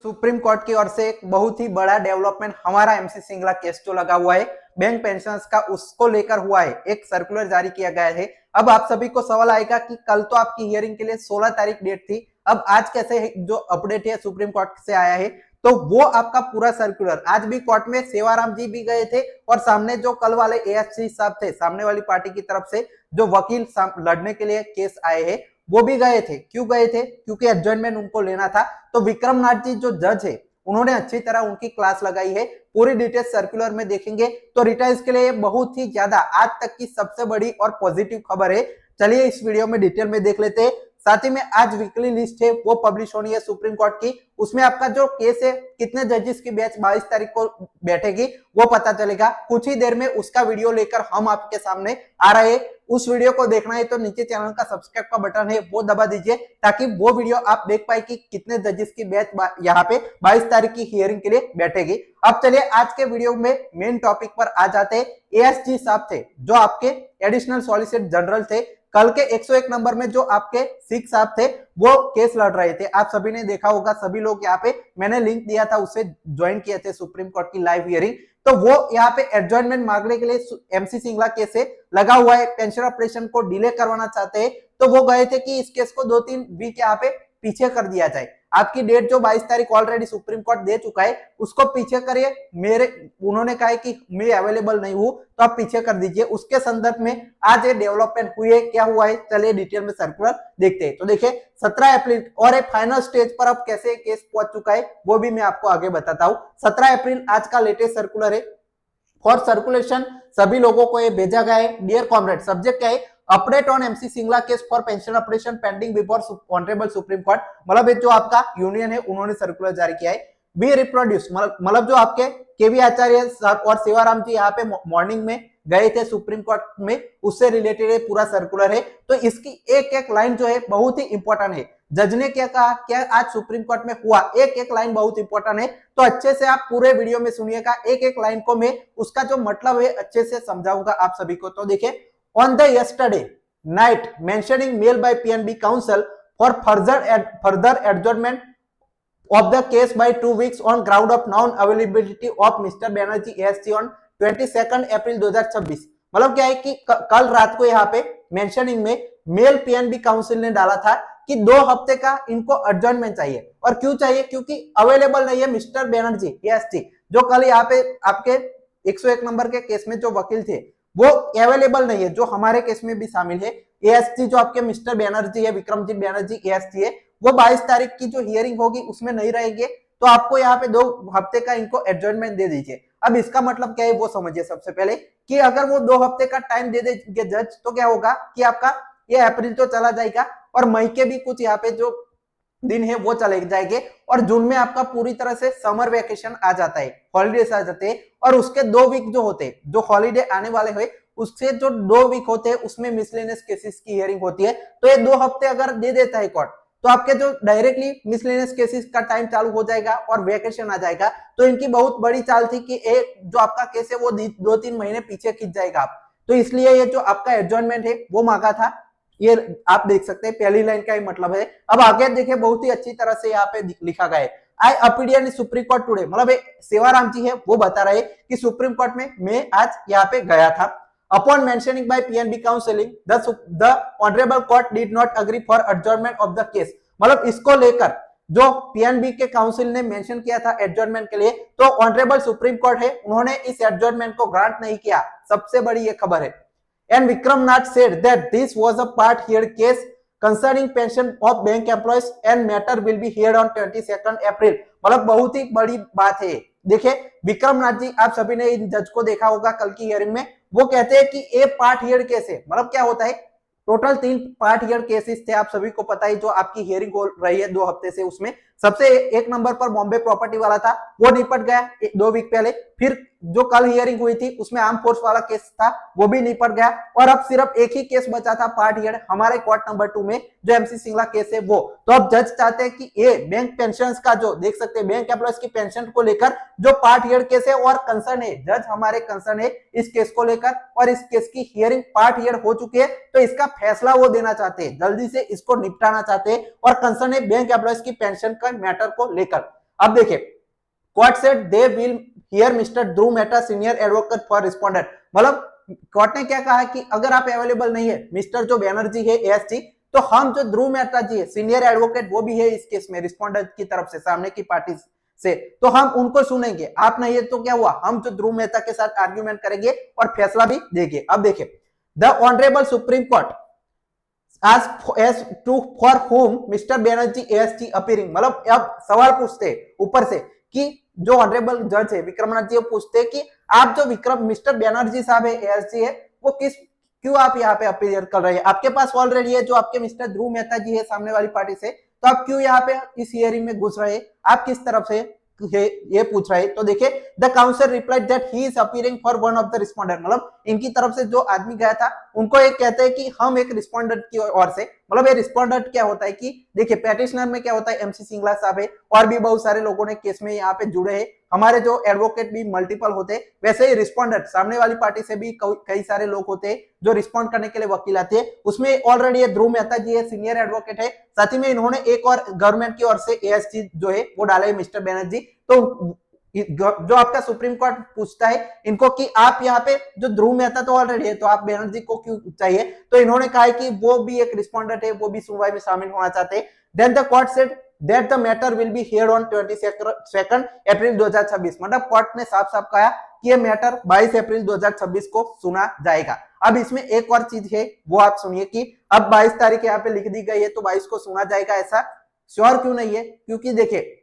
Supreme court की ओर से एक बहुत ही बड़ा डेवलपमेंट हमारा एमसी सिंगला केस जो लगा हुआ है बैंक पेंशनर्स का, उसको लेकर हुआ है। एक सर्कुलर जारी किया गया है। अब आप सभी को सवाल आएगा कि कल तो आपकी हियरिंग के लिए 16 तारीख डेट थी, अब आज कैसे जो अपडेट है सुप्रीम कोर्ट से आया है। तो वो आपका पूरा सर्कुलर आज भी कोर्ट में सेवाराम जी भी गए थे और सामने जो कल वाले एएससी साहब थे, सामने वाली पार्टी की तरफ से जो वकील लड़ने के लिए केस आए हैं, वो भी गए थे। क्यों गए थे? क्योंकि एडजॉइनमेंट उनको लेना था। तो विक्रम नाथ जी जो जज है, उन्होंने अच्छी तरह उनकी क्लास लगाई है। पूरी डिटेल सर्कुलर में देखेंगे तो रिटायर्स के लिए बहुत ही ज्यादा आज तक की सबसे बड़ी और पॉजिटिव खबर है। चलिए इस वीडियो में डिटेल में देख लेते हैं। साथ ही में आज वीकली लिस्ट है वो पब्लिश होनी है सुप्रीम कोर्ट की, उसमें आपका जो केस है कितने जजेस की बेंच 22 तारीख को बैठेगी वो पता चलेगा। कुछ ही देर में उसका वीडियो लेकर हम आपके सामने आ रहे हैं। उस वीडियो को देखना है तो नीचे चैनल का सब्सक्राइब का बटन है वो दबा दीजिए, ताकि वो वीडियो आप देख पाए कि कितने जजेस की बेंच यहाँ पे 22 तारीख की हियरिंग के लिए बैठेगी। अब चलिए आज के वीडियो में मेन टॉपिक पर आ जाते हैं। एएसजी साहब थे जो आपके एडिशनल सॉलिसिटर जनरल थे, कल के 101 नंबर में जो आपके सिख साहब थे वो केस लड़ रहे थे। आप सभी ने देखा होगा, सभी लोग यहाँ पे मैंने लिंक दिया था उससे ज्वाइन किए थे सुप्रीम कोर्ट की लाइव हियरिंग। तो वो यहाँ पे एडजॉइनमेंट मांगने के लिए एमसी सिंगला केस से लगा हुआ है, पेंशन ऑपरेशन को डिले करवाना चाहते हैं। तो वो गए थे कि इस केस को 2-3 वीक यहाँ पे पीछे कर दिया जाए। आपकी डेट जो 22 तारीख ऑलरेडी सुप्रीम कोर्ट दे चुका है उसको पीछे करिए। उन्होंने कहा है कि मैं अवेलेबल नहीं हूं तो आप पीछे कर दीजिए। उसके संदर्भ में आज ये डेवलपमेंट हुई है। क्या हुआ है चलिए डिटेल में सर्कुलर देखते हैं। तो देखिए 17 अप्रैल और एक फाइनल स्टेज पर अब कैसे केस पहुंच चुका है वो भी मैं आपको आगे बताता हूं। 17 अप्रैल आज का लेटेस्ट सर्कुलर है। फॉर सर्कुलेशन सभी लोगों को ये भेजा गया है। डियर कॉमरेड, सब्जेक्ट क्या है? Update on MC Singla case for pension operation pending before honourable supreme court. मतलब जो आपका यूनियन है उन्होंने सर्कुलर जारी किया है। बी रिप्रोड्यूस मतलब जो आपके केवी आचार्य और सेवाराम जी यहाँ पे मॉर्निंग में गए थे सुप्रीम कोर्ट में, उससे रिलेटेड पूरा सर्कुलर है। तो इसकी एक एक लाइन जो है बहुत ही इंपॉर्टेंट है। जज ने क्या कहा, क्या आज सुप्रीम कोर्ट में हुआ, एक एक लाइन बहुत इंपॉर्टेंट है। तो अच्छे से आप पूरे वीडियो में सुनिएगा, एक एक लाइन को मैं उसका जो मतलब है अच्छे से समझाऊंगा आप सभी को। तो देखिए, on the yesterday night mentioning mail by PNB council for further adjournment of the case by 2 weeks on ground of non-availability of Mr. Banerjee ASC on 22 April 2026। मतलब क्या है कि कल रात को यहाँ पे मेंशनिंग में मेल पीएनबी काउंसिल ने डाला था कि 2 हफ्ते का इनको एडजॉर्नमेंट चाहिए। और क्यों चाहिए? क्योंकि अवेलेबल नहीं है मिस्टर बैनर्जी एएसटी, जो कल यहाँ पे आपके 101 नंबर के केस में जो वकील थे वो अवेलेबल नहीं है, जो हमारे केस में भी शामिल है। एएसटी जो आपके मिस्टर बैनर्जी है, विक्रमजीत बैनर्जी एएसटी है, वो 22 तारीख की जो हियरिंग होगी उसमें नहीं रहेंगे। तो आपको यहाँ पे 2 हफ्ते का इनको एडजॉर्नमेंट दे दीजिए। अब इसका मतलब क्या है वो समझिए। सबसे पहले कि अगर वो 2 हफ्ते का टाइम दे देंगे जज तो क्या होगा कि आपका ये अप्रैल तो चला जाएगा और मई के भी कुछ यहाँ पे जो दिन है वो चले जाएंगे। और जून में आपका पूरी तरह से समर वेकेशन आ जाता है, हॉलीडेज आ जाते हैं। और उसके 2 वीक जो होते हैं, जो हॉलीडे आने वाले हुए उससे जो 2 वीक होते हैं उसमें मिसलेनियस केसेस की हियरिंग होती है। तो ये 2 हफ्ते अगर दे देता है कोर्ट तो आपके जो डायरेक्टली मिसलेनियस केसेस का टाइम चालू हो जाएगा और वेकेशन आ जाएगा। तो इनकी बहुत बड़ी चाल थी कि एक जो आपका केस है वो 2-3 महीने पीछे खींच जाएगा आप। तो इसलिए ये जो आपका एडजॉर्नमेंट है वो मांगा था। ये आप देख सकते हैं पहली लाइन का ही मतलब है। अब आगे देखिए बहुत ही अच्छी तरह से यहाँ पे लिखा गया है, आई अपीडियन इन सुप्रीम कोर्ट टुडे। मतलब सेवाराम जी है वो बता रहे कि सुप्रीम कोर्ट में मैं आज यहाँ पे गया था। Upon mentioning by PNB counseling, the honorable court did not agree for adjournment of the case। मतलब इसको लेकर जो पीएनबी के काउंसिल ने मेंशन किया था एडजॉर्नमेंट के लिए, तो ऑनरेबल सुप्रीम कोर्ट है उन्होंने इस एडजॉर्नमेंट को ग्रांट नहीं किया। सबसे बड़ी ये खबर है। And Vikram Nath said that this was a part heard case concerning pension of bank employees and matter will be heard on 22 अप्रैल। मतलब बहुत ही बड़ी बात है। देखिए विक्रम नाथ जी, आप सभी ने इन जज को देखा होगा कल की हियरिंग में, वो कहते हैं कि ए पार्ट हियर केस है। मतलब क्या होता है, टोटल 3 पार्ट हियर केसेस थे, आप सभी को पता है, जो आपकी हियरिंग हो रही है 2 हफ्ते से। उसमें सबसे एक नंबर पर बॉम्बे प्रॉपर्टी वाला था, वो निपट गया 2 वीक पहले। फिर जो कल हियरिंग हुई थी उसमें आर्म फोर्स वाला केस था, वो भी निपट गया। और अब सिर्फ एक ही केस बचा था पार्ट हियर हमारे कोर्ट नंबर 2 में, जो एमसी सिंगला केस है वो। तो अब जज चाहते हैं कि ये बैंक पेंशन का जो देख सकते हैं बैंक एम्प्लॉयज की पेंशन को लेकर जो पार्ट हियर केस है और कंसर्न है, जज हमारे कंसर्न है इस केस को लेकर। और इस केस की हियरिंग पार्ट हियर हो चुकी है, तो इसका फैसला वो देना चाहते हैं, जल्दी से इसको निपटाना चाहते हैं। और कंसर्न है बैंक एम्प्लॉयज की पेंशन का मैटर को लेकर। अब देखिए, court said they will hear mister Dhruv Mehta senior advocate for respondent, मतलब कोर्ट ने क्या कहा कि अगर आप अवेलेबल नहीं है, मिस्टर जो बैनर्जी है एएसजी, तो हम जो ध्रुव मेहता जी है सीनियर एडवोकेट वो भी है इस केस में रिस्पोंडेंट की तरफ से, सामने की पार्टी से, तो हम उनको सुनेंगे। आप नहीं है तो क्या हुआ, हम जो ध्रुव मेहता के साथ आर्ग्यूमेंट करेंगे और फैसला भी देंगे। अब देखिए, the honourable supreme court as to for whom mister Banerjee AST appearing, मतलब अब सवाल पूछते ऊपर से कि जो ऑनरेबल जज है विक्रमनाथ जी, वो पूछते कि आप जो विक्रम मिस्टर बैनर्जी साहब है एएसजी है, वो किस क्यों आप यहाँ पे अपीयर कर रहे हैं, आपके पास ऑलरेडी है जो आपके मिस्टर ध्रुव मेहता जी है सामने वाली पार्टी से, तो आप क्यों यहाँ पे इस हियरिंग में घुस रहे हैं, आप किस तरफ से ये पूछ रहे हैं। तो देखिए, the council replied that he is appearing for one of the respondent, मतलब इनकी तरफ से जो आदमी गया था उनको एक कहते हैं कि हम एक रिस्पोंडेंट की ओर से, मतलब ये रिस्पोंडेंट क्या होता है कि देखिए पेटिशनर में क्या होता है, एमसी सिंगला साहब है और भी बहुत सारे लोगों ने केस में यहाँ पे जुड़े हैं, हमारे जो एडवोकेट भी मल्टीपल होते हैं, वैसे ही रिस्पोंडेंट सामने वाली पार्टी से भी कई सारे लोग होते हैं जो रिस्पॉन्ड करने के लिए वकील आते हैं, उसमें ऑलरेडी ये ध्रुव मेहता जी है सीनियर एडवोकेट है, साथ ही में इन्होंने एक और गवर्नमेंट की ओर से एएसजी जो है वो डाले मिस्टर बैनर्जी। तो जो आपका सुप्रीम कोर्ट पूछता है इनको कि आप यहाँ पे जो ध्रुव मेहता तो ऑलरेडी है, तो आप बैनर्जी को क्यों चाहिए, तो इन्होंने कहा है कि वो भी एक रिस्पोंडेंट है, वो भी सुनवाई में शामिल होना चाहते हैं। Then the court said that the matter will be heard on 22 April 2026, मतलब कोर्ट ने साफ साफ कहा कि ये मैटर 22 अप्रैल 2026 को सुना जाएगा। अब इसमें एक और चीज है वो आप सुनिए कि अब 22 तारीख यहाँ पे लिख दी गई है, तो 22 को सुना जाएगा, ऐसा श्योर क्यों नहीं है, क्योंकि देखिए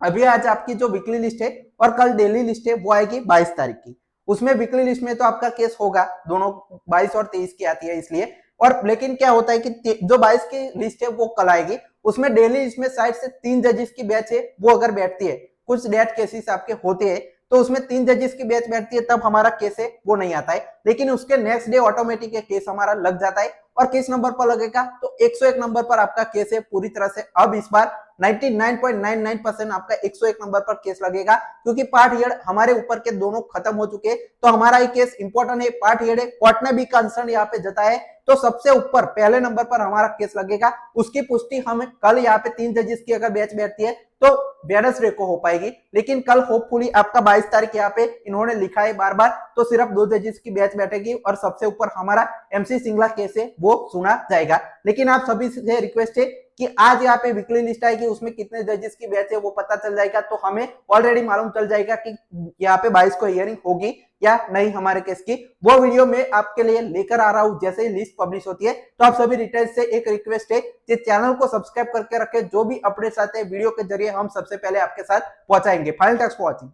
अभी आज आपकी जो वीकली लिस्ट है और कल डेली लिस्ट है वो आएगी 22 तारीख की, उसमें वीकली लिस्ट में तो आपका केस होगा, दोनों 22 और 23 की आती है इसलिए, और लेकिन क्या होता है कि जो 22 की लिस्ट है वो कल आएगी, उसमें डेली लिस्ट में साइड से 3 जजेस की बैच है वो अगर बैठती है, कुछ डेथ केसेस आपके होते हैं तो उसमें 3 जजेस की बैच बैठती है, तब हमारा केस है वो नहीं आता है, लेकिन उसके नेक्स्ट डे ऑटोमेटिक केस हमारा लग जाता है, और किस नंबर पर लगेगा, तो 101 नंबर पर आपका केस है पूरी तरह से, अब इस बार 99.99% आपका 101 नंबर पर केस लगेगा, क्योंकि पार्ट हेड हमारे ऊपर के दोनों खत्म हो चुके हैं, तो हमारा ये केस इंपॉर्टेंट है, पार्ट हेड है, कोर्ट ने भी कंसर्न यहाँ पे जताया है, तो सबसे ऊपर पहले नंबर पर हमारा केस लगेगा, उसकी पुष्टि हमें कल यहाँ पे 3 जजेस की अगर बैच बैठती है तो वेडनेसडे को हो पाएगी, लेकिन कल होपफुली आपका 22 तारीख यहाँ पे इन्होंने लिखा है बार बार, तो सिर्फ 2 जजेस की बैच बैठेगी और सबसे ऊपर हमारा एमसी सिंगला केस है वो सुना जाएगा। लेकिन आप सभी से रिक्वेस्ट है कि आज यहाँ पे वीकली लिस्ट आएगी, उसमें कितने जजेस की बैच है वो पता चल जाएगा, तो हमें ऑलरेडी मालूम चल जाएगा कि यहाँ पे 22 को हियरिंग होगी या नहीं हमारे केस की, वो वीडियो में आपके लिए लेकर आ रहा हूँ जैसे ही लिस्ट पब्लिश होती है। तो आप सभी डिटेल से एक रिक्वेस्ट है कि चैनल को सब्सक्राइब करके रखें, जो भी अपडेट्स आते हैं वीडियो के जरिए हम सबसे पहले आपके साथ पहुंचाएंगे। Final tax for watching.